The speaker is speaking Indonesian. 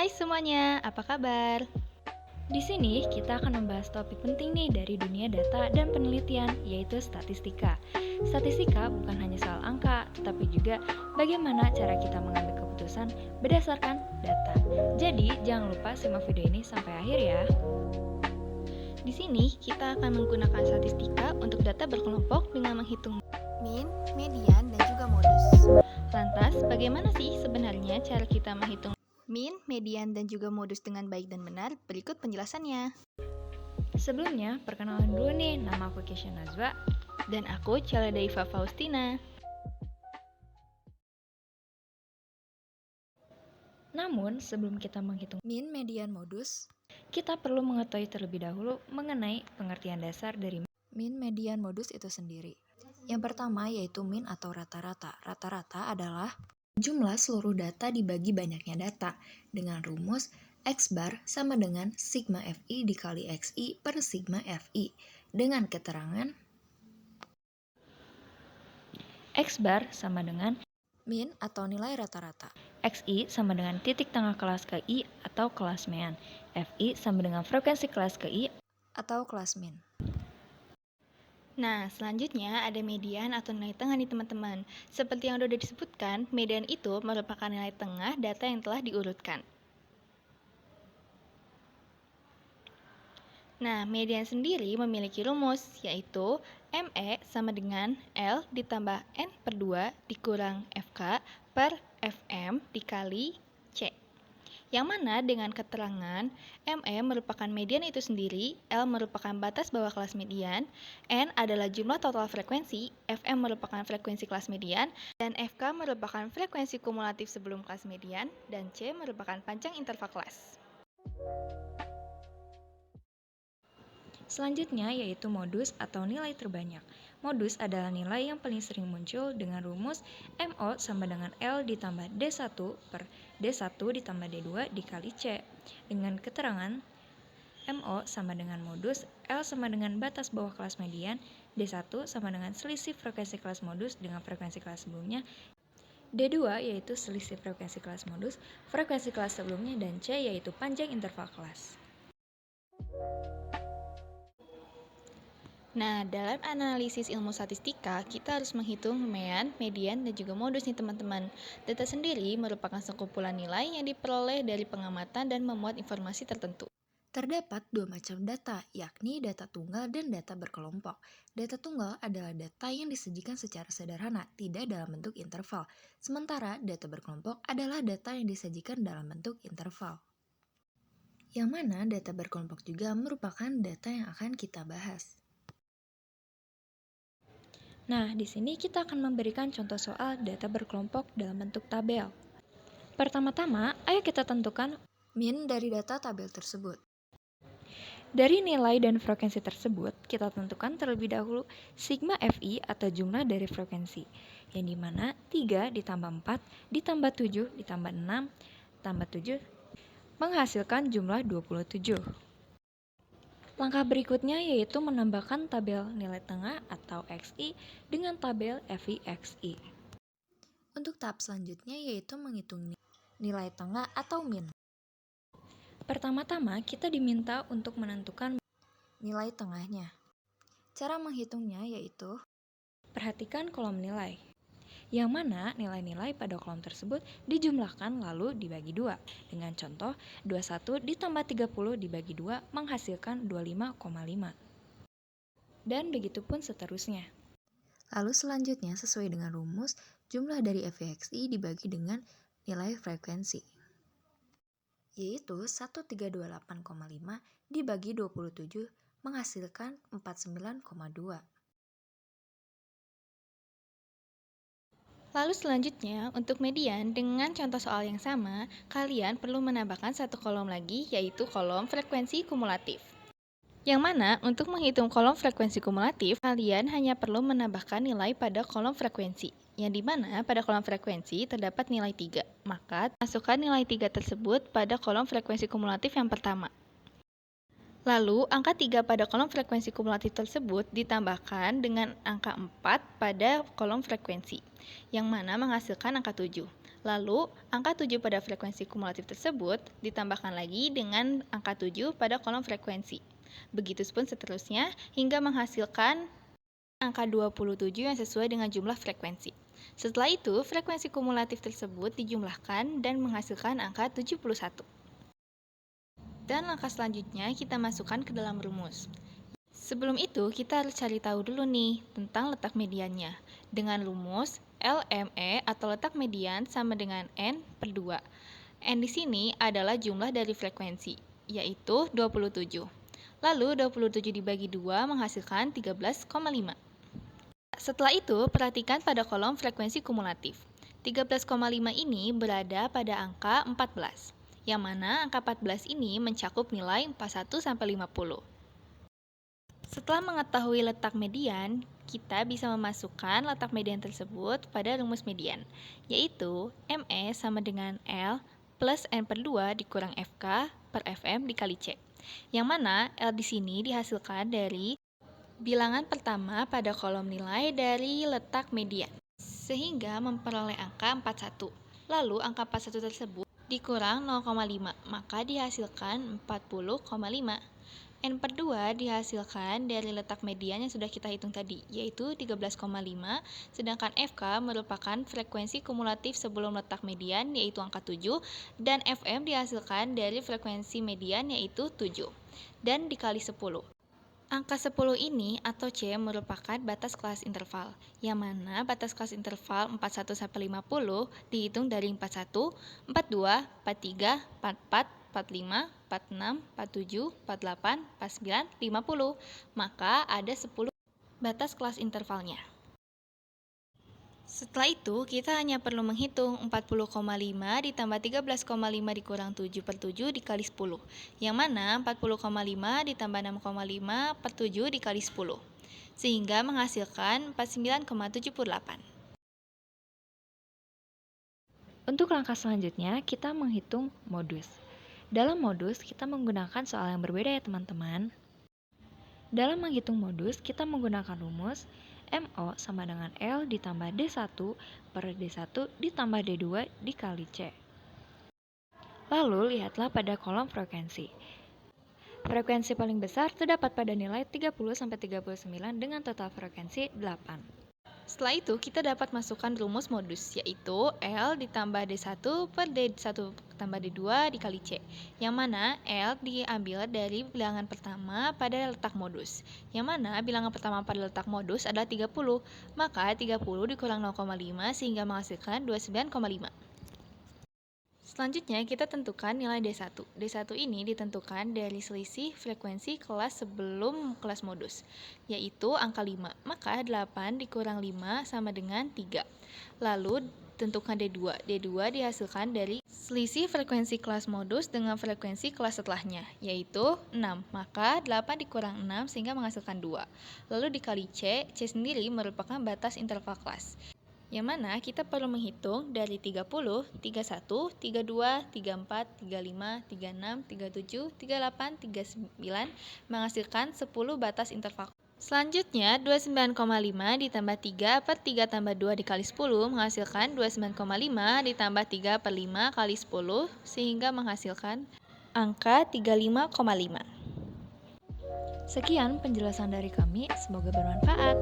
Hai semuanya, apa kabar? Di sini kita akan membahas topik penting nih dari dunia data dan penelitian, yaitu statistika. Statistika bukan hanya soal angka, tetapi juga bagaimana cara kita mengambil keputusan berdasarkan data. Jadi, jangan lupa simak video ini sampai akhir ya. Di sini kita akan menggunakan statistika untuk data berkelompok dengan menghitung Min, median, dan juga modus. lantas, bagaimana sih sebenarnya cara kita menghitung Min, median, dan juga modus dengan baik dan benar. Berikut penjelasannya. Sebelumnya, perkenalan dulu nih, nama aku Kesha Nazwa, dan aku Chala Daiva Faustina. Namun, sebelum kita menghitung, Min, median, modus. kita perlu mengetahui terlebih dahulu mengenai pengertian dasar dari Min, median, modus itu sendiri. Yang pertama yaitu min atau rata-rata. Rata-rata adalah jumlah seluruh data dibagi banyaknya data dengan rumus X bar sama dengan sigma Fi dikali Xi per sigma Fi dengan keterangan X bar sama dengan min atau nilai rata-rata. Xi sama dengan titik tengah kelas ke I atau kelas mean. Fi sama dengan frekuensi kelas ke I Atau kelas min. Nah, selanjutnya ada median atau nilai tengah nih teman-teman. Seperti yang sudah disebutkan, median itu merupakan nilai tengah data yang telah diurutkan. Nah, median sendiri memiliki rumus, yaitu ME sama dengan L ditambah N per 2 dikurang FK per FM dikali C. Yang mana dengan keterangan ME merupakan median itu sendiri, L merupakan batas bawah kelas median, N adalah jumlah total frekuensi, FM merupakan frekuensi kelas median, dan FK merupakan frekuensi kumulatif sebelum kelas median, dan C merupakan panjang interval kelas. Selanjutnya yaitu modus atau nilai terbanyak. Modus adalah nilai yang paling sering muncul dengan rumus MO sama dengan L ditambah D1 per D1 ditambah D2 dikali C. Dengan keterangan MO sama dengan modus, L sama dengan batas bawah kelas median, D1 sama dengan selisih frekuensi kelas modus dengan frekuensi kelas sebelumnya, D2 yaitu selisih frekuensi kelas modus, frekuensi kelas sebelumnya, dan C yaitu panjang interval kelas. Nah, dalam analisis ilmu statistika, kita harus menghitung mean, median, dan juga modus nih teman-teman. Data sendiri merupakan sekumpulan nilai yang diperoleh dari pengamatan dan memuat informasi tertentu. Terdapat dua macam data, yakni data tunggal dan data berkelompok. Data tunggal adalah data yang disajikan secara sederhana, tidak dalam bentuk interval. Sementara data berkelompok adalah data yang disajikan dalam bentuk interval. Yang mana data berkelompok juga merupakan data yang akan kita bahas. Nah, di sini kita akan memberikan contoh soal data berkelompok dalam bentuk tabel. Pertama-tama, ayo kita tentukan min dari data tabel tersebut. dari nilai dan frekuensi tersebut, kita tentukan terlebih dahulu sigma Fi atau jumlah dari frekuensi, yang dimana 3 ditambah 4 ditambah 7 ditambah 6 tambah 7 menghasilkan jumlah 27. Langkah berikutnya yaitu menambahkan tabel nilai tengah atau Xi dengan tabel Fi/Xi. Untuk tahap selanjutnya yaitu menghitung nilai tengah atau min. Pertama-tama kita diminta untuk menentukan Nilai tengahnya. Cara menghitungnya yaitu perhatikan kolom nilai, yang mana nilai-nilai pada kolom tersebut dijumlahkan lalu dibagi 2. Dengan contoh, 21 ditambah 30 dibagi 2 menghasilkan 25,5. Dan begitu pun seterusnya. Lalu selanjutnya sesuai dengan rumus, jumlah dari Fxi dibagi dengan nilai frekuensi, yaitu 1328,5 dibagi 27 menghasilkan 49,2. Lalu selanjutnya, untuk median, dengan contoh soal yang sama, kalian perlu menambahkan satu kolom lagi, yaitu kolom frekuensi kumulatif. Yang mana, untuk menghitung kolom frekuensi kumulatif, kalian hanya perlu menambahkan nilai pada kolom frekuensi. Yang dimana pada kolom frekuensi terdapat nilai 3. Maka, masukkan nilai 3 tersebut pada kolom frekuensi kumulatif yang pertama. Lalu, angka 3 pada kolom frekuensi kumulatif tersebut ditambahkan dengan angka 4 pada kolom frekuensi, yang mana menghasilkan angka 7. Lalu, angka 7 pada frekuensi kumulatif tersebut ditambahkan lagi dengan angka 7 pada kolom frekuensi. Begitupun seterusnya hingga menghasilkan angka 27 yang sesuai dengan jumlah frekuensi. Setelah itu, frekuensi kumulatif tersebut dijumlahkan dan menghasilkan angka 71. Dan langkah selanjutnya kita masukkan ke dalam rumus. Sebelum itu, kita harus cari tahu dulu nih tentang letak mediannya. Dengan rumus LME atau letak median sama dengan N per 2. N di sini adalah jumlah dari frekuensi, yaitu 27. Lalu 27 dibagi 2 menghasilkan 13,5. Setelah itu, perhatikan pada kolom frekuensi kumulatif. 13,5 ini berada pada angka 14, yang mana angka 14 ini mencakup nilai 41 sampai 50. Setelah mengetahui letak median, kita bisa memasukkan letak median tersebut pada rumus median, yaitu ME sama dengan L plus N per 2 dikurang FK per FM dikali C. Yang mana L di sini dihasilkan dari bilangan pertama pada kolom nilai dari letak median, sehingga memperoleh angka 41. Lalu angka 41 tersebut dikurang 0,5, maka dihasilkan 40,5. N per 2 dihasilkan dari letak median yang sudah kita hitung tadi, yaitu 13,5, sedangkan FK merupakan frekuensi kumulatif sebelum letak median, yaitu angka 7, dan FM dihasilkan dari frekuensi median, yaitu 7, dan dikali 10. Angka 10 ini atau C merupakan batas kelas interval, yang mana batas kelas interval 41-50 dihitung dari 41, 42, 43, 44, 45, 46, 47, 48, 49, 50. Maka ada 10 batas kelas intervalnya. Setelah itu, kita hanya perlu menghitung 40,5 ditambah 13,5 dikurang 7 per 7 dikali 10, yang mana 40,5 ditambah 6,5 per 7 dikali 10, sehingga menghasilkan 49,78. Untuk langkah selanjutnya, kita menghitung modus. Dalam modus, kita menggunakan soal yang berbeda ya teman-teman. Dalam menghitung modus, kita menggunakan rumus MO sama dengan L ditambah D1 per D1 ditambah D2 dikali C. Lalu, lihatlah pada kolom frekuensi. Frekuensi paling besar terdapat pada nilai 30-39 dengan total frekuensi 8. Setelah itu, kita dapat masukkan rumus modus, yaitu L ditambah D1 per D1 tambah D2 dikali C, yang mana L diambil dari bilangan pertama pada letak modus, yang mana bilangan pertama pada letak modus adalah 30, maka 30 dikurang 0,5 sehingga menghasilkan 29,5. Selanjutnya, kita tentukan nilai D1. D1 ini ditentukan dari selisih frekuensi kelas sebelum kelas modus, yaitu angka 5. Maka 8 dikurang 5 sama dengan 3. Lalu, tentukan D2. D2 dihasilkan dari selisih frekuensi kelas modus dengan frekuensi kelas setelahnya, yaitu 6. Maka 8 dikurang 6 sehingga menghasilkan 2. Lalu dikali C. C sendiri merupakan batas interval kelas, yang mana kita perlu menghitung dari 30, 31, 32, 34, 35, 36, 37, 38, 39 menghasilkan 10 batas interval. Selanjutnya, 29,5 ditambah 3 per 3 tambah 2 dikali 10 menghasilkan 29,5 ditambah 3 per 5 kali 10 sehingga menghasilkan angka 35,5. Sekian penjelasan dari kami, semoga bermanfaat.